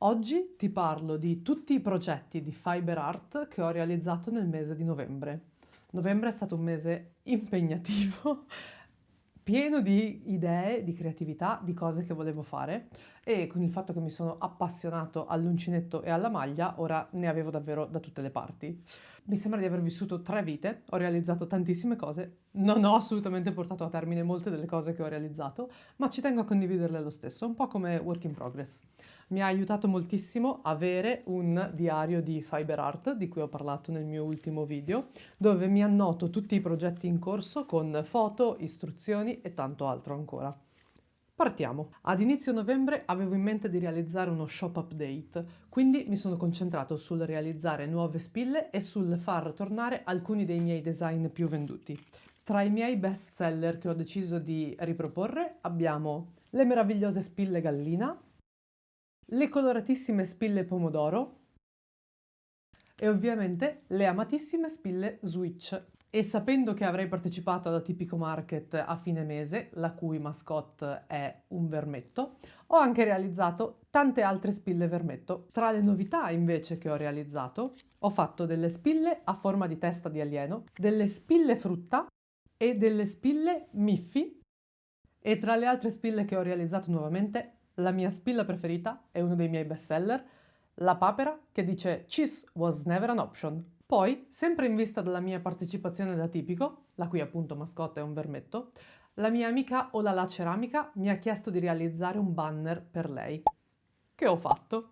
Oggi ti parlo di tutti i progetti di Fiber Art che ho realizzato nel mese di novembre. Novembre è stato un mese impegnativo, pieno di idee, di creatività, di cose che volevo fare e con il fatto che mi sono appassionato all'uncinetto e alla maglia, ora ne avevo davvero da tutte le parti. Mi sembra di aver vissuto 3 vite, ho realizzato tantissime cose, non ho assolutamente portato a termine molte delle cose che ho realizzato, ma ci tengo a condividerle lo stesso, un po' come work in progress. Mi ha aiutato moltissimo avere un diario di Fiber Art, di cui ho parlato nel mio ultimo video, dove mi annoto tutti i progetti in corso con foto, istruzioni e tanto altro ancora. Partiamo. Ad inizio novembre avevo in mente di realizzare uno shop update, quindi mi sono concentrato sul realizzare nuove spille e sul far tornare alcuni dei miei design più venduti. Tra i miei best seller che ho deciso di riproporre abbiamo le meravigliose spille gallina, le coloratissime spille pomodoro e ovviamente le amatissime spille Switch. E sapendo che avrei partecipato alla Tipico Market a fine mese, la cui mascotte è un vermetto, ho anche realizzato tante altre spille vermetto. Tra le novità invece che ho realizzato, ho fatto delle spille a forma di testa di alieno, delle spille frutta e delle spille Miffy. E tra le altre spille che ho realizzato nuovamente, la mia spilla preferita è uno dei miei best seller, la papera che dice "Cheese was never an option". Poi, sempre in vista della mia partecipazione da tipico, la cui appunto mascotte è un vermetto, la mia amica Olala Ceramica mi ha chiesto di realizzare un banner per lei, che ho fatto.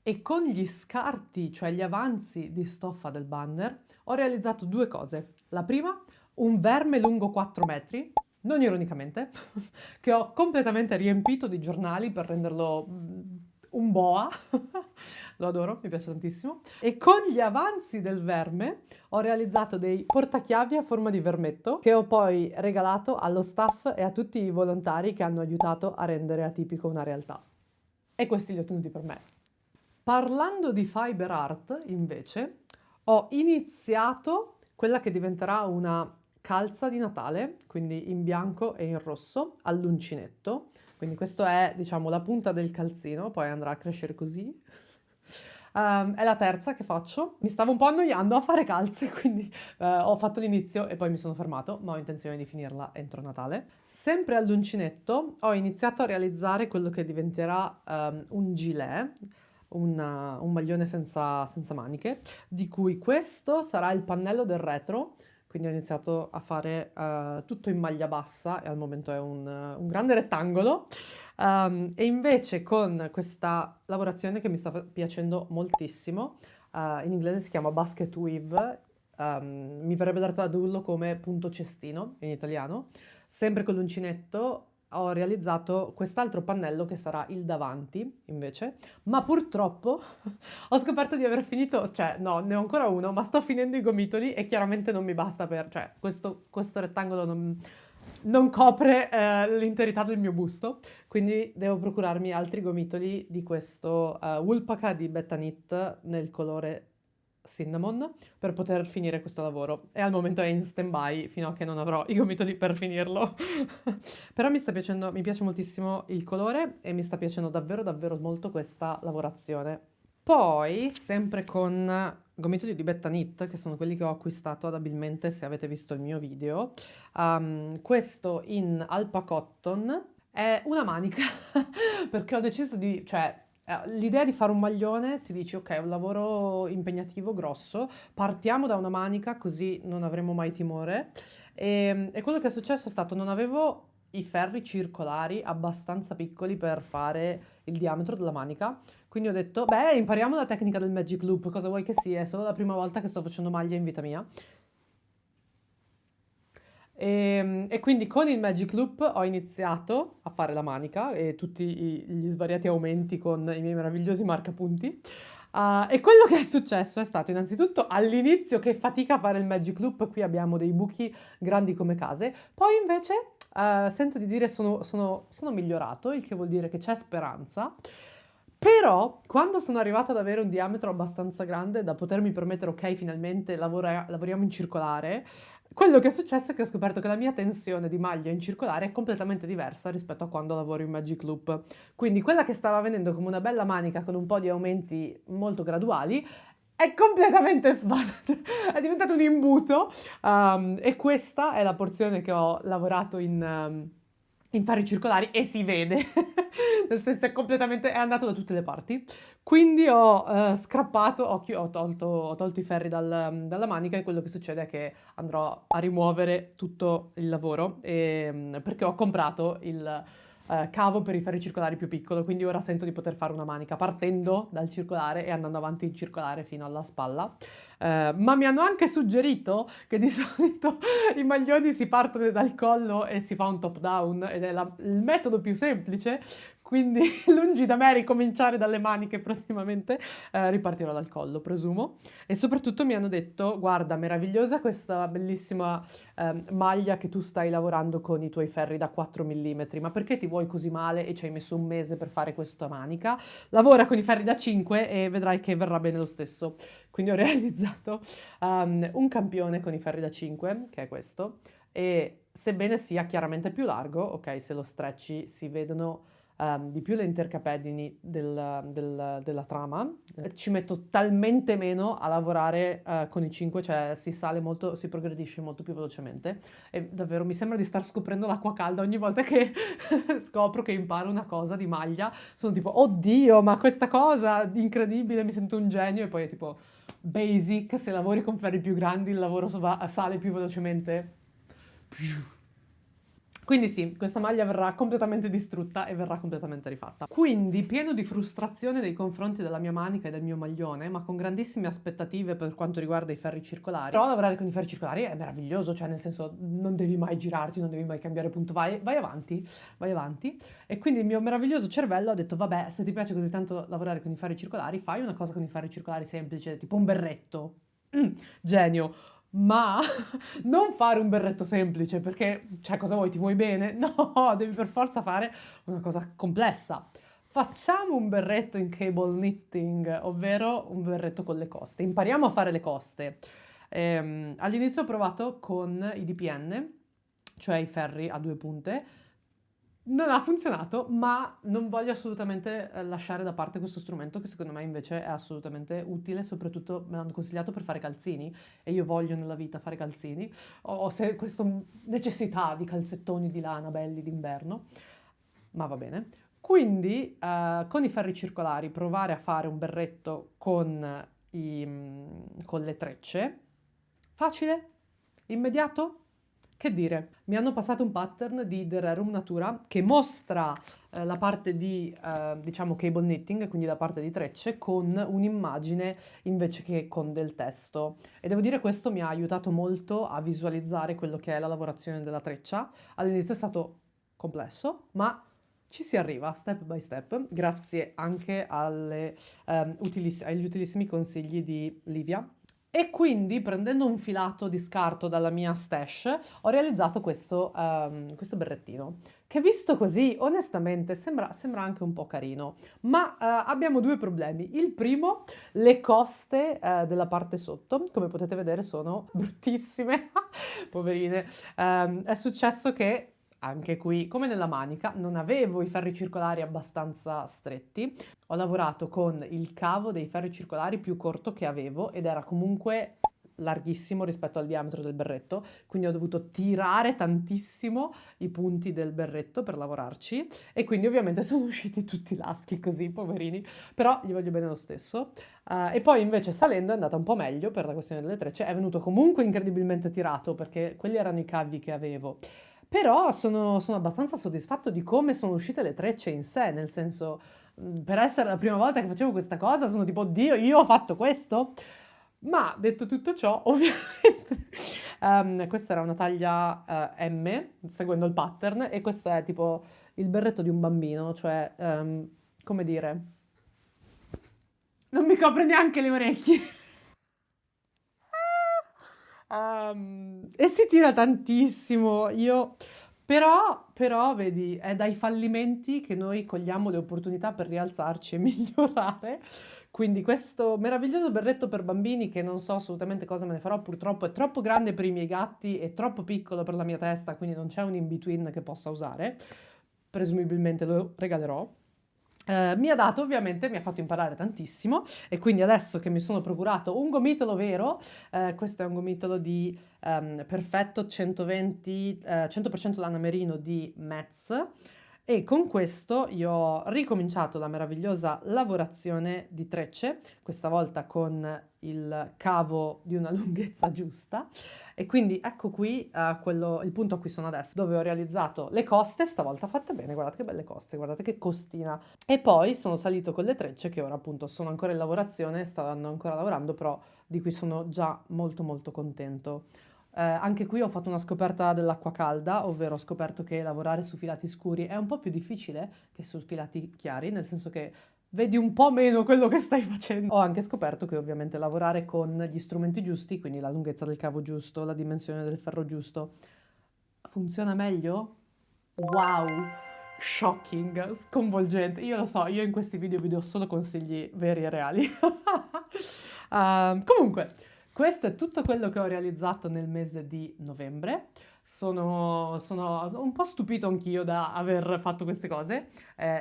E con gli scarti, cioè gli avanzi di stoffa del banner, ho realizzato due cose. La prima, un verme lungo 4 metri, non ironicamente, che ho completamente riempito di giornali per renderlo un boa. Lo adoro, mi piace tantissimo. E con gli avanzi del verme ho realizzato dei portachiavi a forma di vermetto che ho poi regalato allo staff e a tutti i volontari che hanno aiutato a rendere Atipico una realtà. E questi li ho tenuti per me. Parlando di Fiber Art, invece, ho iniziato quella che diventerà una calza di Natale, quindi in bianco e in rosso, all'uncinetto. Quindi questo è, diciamo, la punta del calzino, poi andrà a crescere così. È la terza che faccio. Mi stavo un po' annoiando a fare calze, quindi ho fatto l'inizio e poi mi sono fermato, ma ho intenzione di finirla entro Natale. Sempre all'uncinetto ho iniziato a realizzare quello che diventerà un gilet, un maglione senza maniche, di cui questo sarà il pannello del retro, quindi ho iniziato a fare tutto in maglia bassa e al momento è un grande rettangolo. E invece con questa lavorazione che mi sta piacendo moltissimo, in inglese si chiama basket weave, mi verrebbe da tradurlo come punto cestino in italiano, sempre con l'uncinetto ho realizzato quest'altro pannello che sarà il davanti, invece, ma purtroppo ho scoperto di aver finito, cioè no, ne ho ancora uno, ma sto finendo i gomitoli e chiaramente non mi basta per, cioè questo rettangolo non copre l'interità del mio busto, quindi devo procurarmi altri gomitoli di questo Woolpaca di Beta Knit nel colore cinnamon per poter finire questo lavoro e al momento è in stand-by fino a che non avrò i gomitoli per finirlo. Però mi sta piacendo, mi piace moltissimo il colore e mi sta piacendo davvero davvero molto questa lavorazione. Poi, sempre con gomitoli di Beta Knit, che sono quelli che ho acquistato ad Abilmente se avete visto il mio video, questo in Alpa Cotton è una manica, perché ho deciso di, cioè, l'idea di fare un maglione, ti dici, ok, è un lavoro impegnativo, grosso, partiamo da una manica così non avremo mai timore. E quello che è successo è stato, non avevo i ferri circolari abbastanza piccoli per fare il diametro della manica, quindi ho detto, beh, impariamo la tecnica del Magic Loop, cosa vuoi che sia, è solo la prima volta che sto facendo maglia in vita mia. E quindi con il Magic Loop ho iniziato a fare la manica e tutti gli svariati aumenti con i miei meravigliosi marcapunti. E quello che è successo è stato innanzitutto all'inizio che fatica a fare il Magic Loop, qui abbiamo dei buchi grandi come case, poi invece sento di dire sono migliorato, il che vuol dire che c'è speranza. Però, quando sono arrivata ad avere un diametro abbastanza grande da potermi permettere, ok, finalmente lavoriamo in circolare, Quello che è successo è che ho scoperto che la mia tensione di maglia in circolare è completamente diversa rispetto a quando lavoro in Magic Loop. Quindi quella che stava venendo come una bella manica con un po' di aumenti molto graduali è completamente sfasata, è diventato un imbuto. E questa è la porzione che ho lavorato in fari circolari e si vede, nel senso è andato da tutte le parti. Quindi ho scrappato, ho tolto i ferri dalla manica e quello che succede è che andrò a rimuovere tutto il lavoro perché ho comprato il cavo per i ferri circolari più piccolo, quindi ora sento di poter fare una manica partendo dal circolare e andando avanti in circolare fino alla spalla. Ma mi hanno anche suggerito che di solito i maglioni si partono dal collo e si fa un top down ed è il metodo più semplice, quindi lungi da me ricominciare dalle maniche prossimamente, ripartirò dal collo, presumo. E soprattutto mi hanno detto, guarda, meravigliosa questa bellissima maglia che tu stai lavorando con i tuoi ferri da 4 mm, ma perché ti vuoi così male e ci hai messo un mese per fare questa manica? Lavora con i ferri da 5 e vedrai che verrà bene lo stesso. Quindi ho realizzato un campione con i ferri da 5, che è questo, e sebbene sia chiaramente più largo, ok, se lo stretchi si vedono di più le intercapedini della trama, ci metto talmente meno a lavorare con i 5, cioè si sale molto, si progredisce molto più velocemente e davvero mi sembra di star scoprendo l'acqua calda ogni volta che scopro che imparo una cosa di maglia, sono tipo, oddio, ma questa cosa incredibile, mi sento un genio e poi è tipo basic, se lavori con ferri più grandi il lavoro sale più velocemente. Quindi sì, questa maglia verrà completamente distrutta e verrà completamente rifatta. Quindi, pieno di frustrazione nei confronti della mia manica e del mio maglione, ma con grandissime aspettative per quanto riguarda i ferri circolari. Però lavorare con i ferri circolari è meraviglioso, cioè nel senso non devi mai girarti, non devi mai cambiare punto, vai avanti, vai avanti. E quindi il mio meraviglioso cervello ha detto, vabbè, se ti piace così tanto lavorare con i ferri circolari, fai una cosa con i ferri circolari semplice, tipo un berretto. Genio. Ma non fare un berretto semplice perché, cioè, cosa vuoi? Ti vuoi bene? No, devi per forza fare una cosa complessa. Facciamo un berretto in cable knitting, ovvero un berretto con le coste. Impariamo a fare le coste. All'inizio ho provato con i DPN, cioè i ferri a due punte. Non ha funzionato, ma non voglio assolutamente lasciare da parte questo strumento che secondo me invece è assolutamente utile, soprattutto me l'hanno consigliato per fare calzini e io voglio nella vita fare calzini. Ho questa necessità di calzettoni di lana belli d'inverno, ma va bene. Quindi con i ferri circolari provare a fare un berretto con le trecce, facile, immediato. Che dire, mi hanno passato un pattern di The Rerum Natura che mostra la parte di, diciamo, cable knitting, quindi la parte di trecce, con un'immagine invece che con del testo. E devo dire questo mi ha aiutato molto a visualizzare quello che è la lavorazione della treccia. All'inizio è stato complesso, ma ci si arriva step by step, grazie anche agli utilissimi consigli di Livia. E quindi, prendendo un filato di scarto dalla mia stash, ho realizzato questo berrettino, che visto così, onestamente, sembra anche un po' carino. Ma abbiamo due problemi. Il primo, le coste della parte sotto, come potete vedere, sono bruttissime, poverine. È successo che, anche qui, come nella manica, non avevo i ferri circolari abbastanza stretti. Ho lavorato con il cavo dei ferri circolari più corto che avevo ed era comunque larghissimo rispetto al diametro del berretto, quindi ho dovuto tirare tantissimo i punti del berretto per lavorarci e quindi ovviamente sono usciti tutti laschi così, poverini, però gli voglio bene lo stesso. E poi invece salendo è andata un po' meglio per la questione delle trecce, è venuto comunque incredibilmente tirato perché quelli erano i cavi che avevo. Però sono abbastanza soddisfatto di come sono uscite le trecce in sé, nel senso, per essere la prima volta che facevo questa cosa, sono tipo, Dio, io ho fatto questo? Ma detto tutto ciò, ovviamente, questa era una taglia M, seguendo il pattern, e questo è tipo il berretto di un bambino, cioè, come dire, non mi copre neanche le orecchie. E si tira tantissimo. Io Però, vedi, è dai fallimenti che noi cogliamo le opportunità per rialzarci e migliorare. Quindi questo meraviglioso berretto per bambini, che non so assolutamente cosa me ne farò, purtroppo è troppo grande per i miei gatti e troppo piccolo per la mia testa, quindi non c'è un in-between che possa usare. Presumibilmente lo regalerò. Ovviamente, mi ha fatto imparare tantissimo e quindi adesso che mi sono procurato un gomitolo vero, questo è un gomitolo di Perfetto 120, 100% lana merino di Metz, e con questo io ho ricominciato la meravigliosa lavorazione di trecce, questa volta con il cavo di una lunghezza giusta. E quindi ecco qui il punto a cui sono adesso, dove ho realizzato le coste, stavolta fatte bene, guardate che belle coste, guardate che costina. E poi sono salito con le trecce che ora appunto sono ancora in lavorazione, stanno ancora lavorando, però di cui sono già molto molto contento. Anche qui ho fatto una scoperta dell'acqua calda, ovvero ho scoperto che lavorare su filati scuri è un po' più difficile che su filati chiari, nel senso che vedi un po' meno quello che stai facendo. Ho anche scoperto che ovviamente lavorare con gli strumenti giusti, quindi la lunghezza del cavo giusto, la dimensione del ferro giusto, funziona meglio? Wow! Shocking, sconvolgente. Io lo so, io in questi video vi do solo consigli veri e reali. Comunque, questo è tutto quello che ho realizzato nel mese di novembre. Sono un po' stupito anch'io da aver fatto queste cose.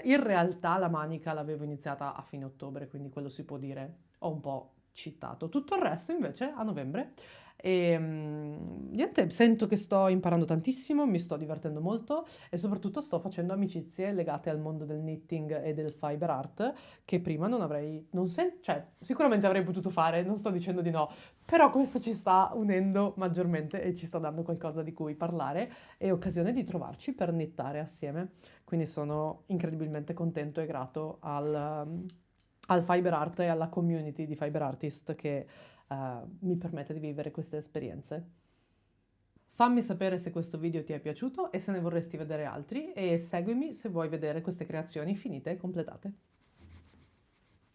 In realtà la manica l'avevo iniziata a fine ottobre, quindi quello si può dire, ho un po' cheatato. Tutto il resto invece a novembre. E niente, sento che sto imparando tantissimo, mi sto divertendo molto e soprattutto sto facendo amicizie legate al mondo del knitting e del fiber art che prima non avrei, cioè sicuramente avrei potuto fare, non sto dicendo di no, però questo ci sta unendo maggiormente e ci sta dando qualcosa di cui parlare e occasione di trovarci per knittare assieme. Quindi sono incredibilmente contento e grato al fiber art e alla community di fiber artist che mi permette di vivere queste esperienze. Fammi sapere se questo video ti è piaciuto e se ne vorresti vedere altri e seguimi se vuoi vedere queste creazioni finite e completate.